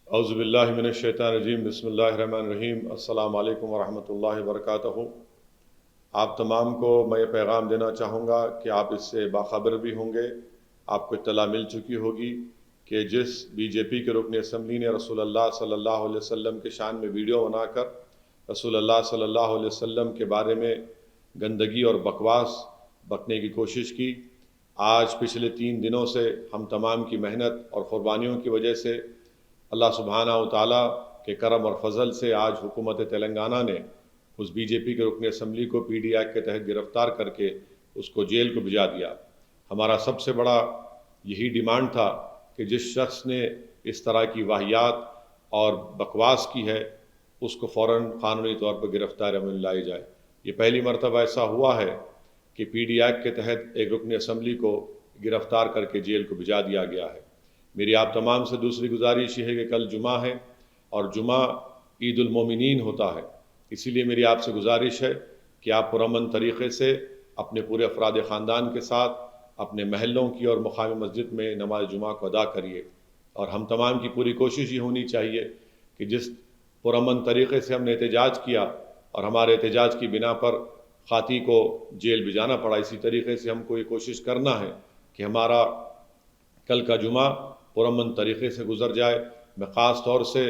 اعوذ باللہ من الشیطان الرجیم، بسم اللہ الرحمن الرحیم۔ السلام علیکم ورحمۃ اللہ وبرکاتہ۔ آپ تمام کو میں یہ پیغام دینا چاہوں گا کہ آپ اس سے باخبر بھی ہوں گے، آپ کو اطلاع مل چکی ہوگی کہ جس بی جے پی کے رکن اسمبلی نے رسول اللہ صلی اللہ علیہ وسلم کے شان میں ویڈیو بنا کر رسول اللہ صلی اللہ علیہ وسلم کے بارے میں گندگی اور بکواس بکنے کی کوشش کی، آج پچھلے 3 دنوں سے ہم تمام کی محنت اور قربانیوں کی وجہ سے اللہ سبحانہ و تعالیٰ کے کرم اور فضل سے آج حکومت تلنگانہ نے اس بی جے پی کے رکن اسمبلی کو پی ڈی ایکٹ کے تحت گرفتار کر کے اس کو جیل کو بھجا دیا۔ ہمارا سب سے بڑا یہی ڈیمانڈ تھا کہ جس شخص نے اس طرح کی واہیات اور بکواس کی ہے اس کو فوراً قانونی طور پر گرفتار عمل لائی جائے۔ یہ پہلی مرتبہ ایسا ہوا ہے کہ پی ڈی ایکٹ کے تحت ایک رکن اسمبلی کو گرفتار کر کے جیل کو بھجا دیا گیا ہے۔ میری آپ تمام سے دوسری گزارش یہ ہے کہ کل جمعہ ہے اور جمعہ عید المومنین ہوتا ہے، اسی لیے میری آپ سے گزارش ہے کہ آپ پرامن طریقے سے اپنے پورے افراد خاندان کے ساتھ اپنے محلوں کی اور مقامی مسجد میں نماز جمعہ کو ادا کریے، اور ہم تمام کی پوری کوشش یہ ہونی چاہیے کہ جس پرامن طریقے سے ہم نے احتجاج کیا اور ہمارے احتجاج کی بنا پر خاطی کو جیل بھجانا پڑا، اسی طریقے سے ہم کو یہ کوشش کرنا ہے کہ ہمارا کل کا جمعہ پرامن طریقے سے گزر جائے۔ میں خاص طور سے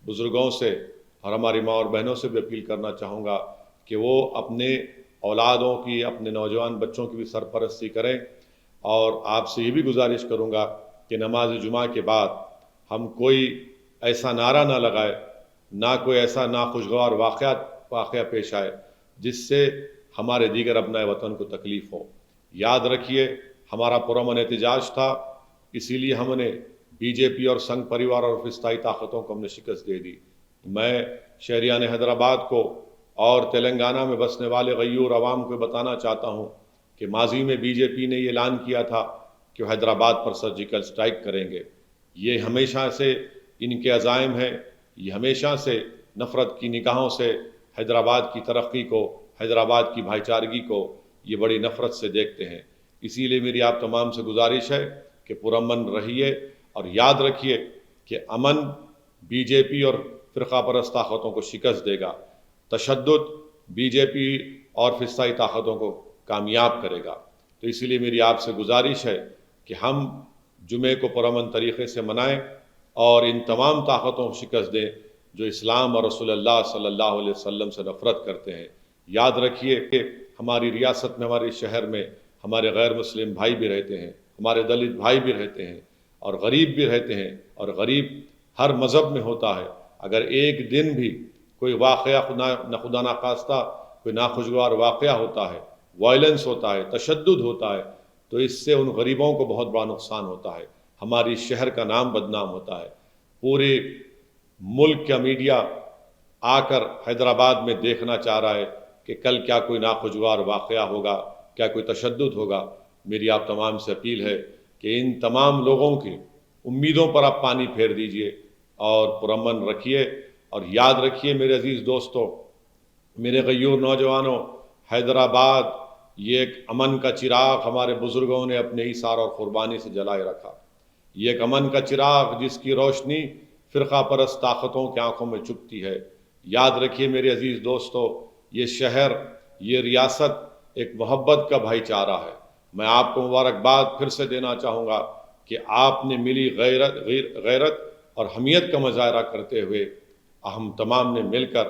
بزرگوں سے اور ہماری ماں اور بہنوں سے بھی اپیل کرنا چاہوں گا کہ وہ اپنے اولادوں کی، اپنے نوجوان بچوں کی بھی سرپرستی کریں، اور آپ سے یہ بھی گزارش کروں گا کہ نماز جمعہ کے بعد ہم کوئی ایسا نعرہ نہ لگائے، نہ کوئی ایسا ناخوشگوار واقعہ پیش آئے جس سے ہمارے دیگر ابنائے وطن کو تکلیف ہو۔ یاد رکھیے ہمارا پرامن احتجاج تھا، اسی لیے ہم نے بی جے پی اور سنگھ پریوار اور فسطائی طاقتوں کو ہم نے شکست دے دی۔ میں شہریان حیدرآباد کو اور تلنگانہ میں بسنے والے غیور عوام کو بتانا چاہتا ہوں کہ ماضی میں بی جے پی نے یہ اعلان کیا تھا کہ وہ حیدرآباد پر سرجیکل اسٹرائک کریں گے۔ یہ ہمیشہ سے ان کے عزائم ہیں، یہ ہمیشہ سے نفرت کی نگاہوں سے حیدرآباد کی ترقی کو، حیدرآباد کی بھائی چارگی کو یہ بڑی نفرت سے دیکھتے ہیں۔ اسی لیے میری آپ تمام سے گزارش ہے کہ پرامن رہیے، اور یاد رکھیے کہ امن بی جے پی اور فرقہ پرست طاقتوں کو شکست دے گا، تشدد بی جے پی اور فسطائی طاقتوں کو کامیاب کرے گا۔ تو اسی لیے میری آپ سے گزارش ہے کہ ہم جمعے کو پرامن طریقے سے منائیں اور ان تمام طاقتوں کو شکست دیں جو اسلام اور رسول اللہ صلی اللہ علیہ وسلم سے نفرت کرتے ہیں۔ یاد رکھیے کہ ہماری ریاست میں، ہمارے شہر میں ہمارے غیر مسلم بھائی بھی رہتے ہیں، ہمارے دلت بھائی بھی رہتے ہیں، اور غریب بھی رہتے ہیں، اور غریب ہر مذہب میں ہوتا ہے۔ اگر ایک دن بھی کوئی واقعہ خدا نخواستہ کوئی ناخوشگوار واقعہ ہوتا ہے، وائلنس ہوتا ہے، تشدد ہوتا ہے، تو اس سے ان غریبوں کو بہت بڑا نقصان ہوتا ہے، ہماری شہر کا نام بدنام ہوتا ہے۔ پورے ملک کا میڈیا آ کر حیدرآباد میں دیکھنا چاہ رہا ہے کہ کل کیا کوئی ناخوشگوار واقعہ ہوگا، کیا کوئی تشدد ہوگا۔ میری آپ تمام سے اپیل ہے کہ ان تمام لوگوں کی امیدوں پر آپ پانی پھیر دیجئے اور پرامن رکھیے، اور یاد رکھیے میرے عزیز دوستو، میرے غیور نوجوانوں، حیدرآباد یہ ایک امن کا چراغ ہمارے بزرگوں نے اپنے ایثار اور قربانی سے جلائے رکھا۔ یہ ایک امن کا چراغ جس کی روشنی فرقہ پرست طاقتوں کی آنکھوں میں چبھتی ہے۔ یاد رکھیے میرے عزیز دوستو، یہ شہر، یہ ریاست ایک محبت کا بھائی چارہ ہے۔ میں آپ کو مبارکباد پھر سے دینا چاہوں گا کہ آپ نے ملی غیرت اور حمیت کا مظاہرہ کرتے ہوئے ہم تمام نے مل کر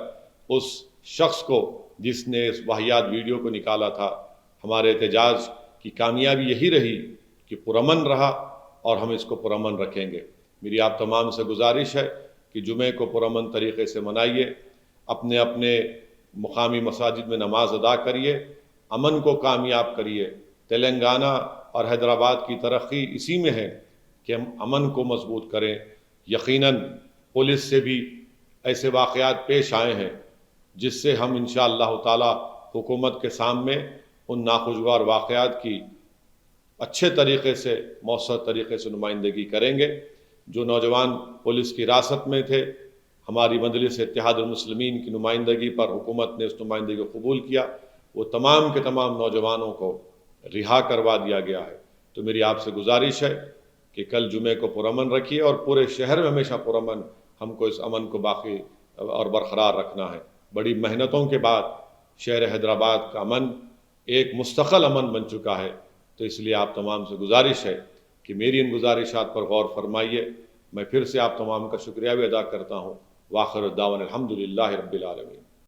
اس شخص کو جس نے اس واہیات ویڈیو کو نکالا تھا، ہمارے احتجاج کی کامیابی یہی رہی کہ پرامن رہا، اور ہم اس کو پرامن رکھیں گے۔ میری آپ تمام سے گزارش ہے کہ جمعے کو پرامن طریقے سے منائیے، اپنے اپنے مقامی مساجد میں نماز ادا کریے، امن کو کامیاب کریے۔ تلنگانہ اور حیدرآباد کی ترقی اسی میں ہے کہ ہم امن کو مضبوط کریں۔ یقیناً پولیس سے بھی ایسے واقعات پیش آئے ہیں جس سے ہم انشاءاللہ تعالی حکومت کے سامنے ان ناخوشگوار واقعات کی اچھے طریقے سے، مؤثر طریقے سے نمائندگی کریں گے۔ جو نوجوان پولیس کی حراست میں تھے، ہماری مجلس اتحاد المسلمین کی نمائندگی پر حکومت نے اس نمائندگی کو قبول کیا، وہ تمام کے تمام نوجوانوں کو رہا کروا دیا گیا ہے۔ تو میری آپ سے گزارش ہے کہ کل جمعے کو پرامن رکھیے، اور پورے شہر میں ہمیشہ پرامن ہم کو اس امن کو باقی اور برقرار رکھنا ہے۔ بڑی محنتوں کے بعد شہر حیدرآباد کا امن ایک مستقل امن بن چکا ہے، تو اس لیے آپ تمام سے گزارش ہے کہ میری ان گزارشات پر غور فرمائیے۔ میں پھر سے آپ تمام کا شکریہ بھی ادا کرتا ہوں۔ وآخر دعوانا الحمدللہ رب العالمین۔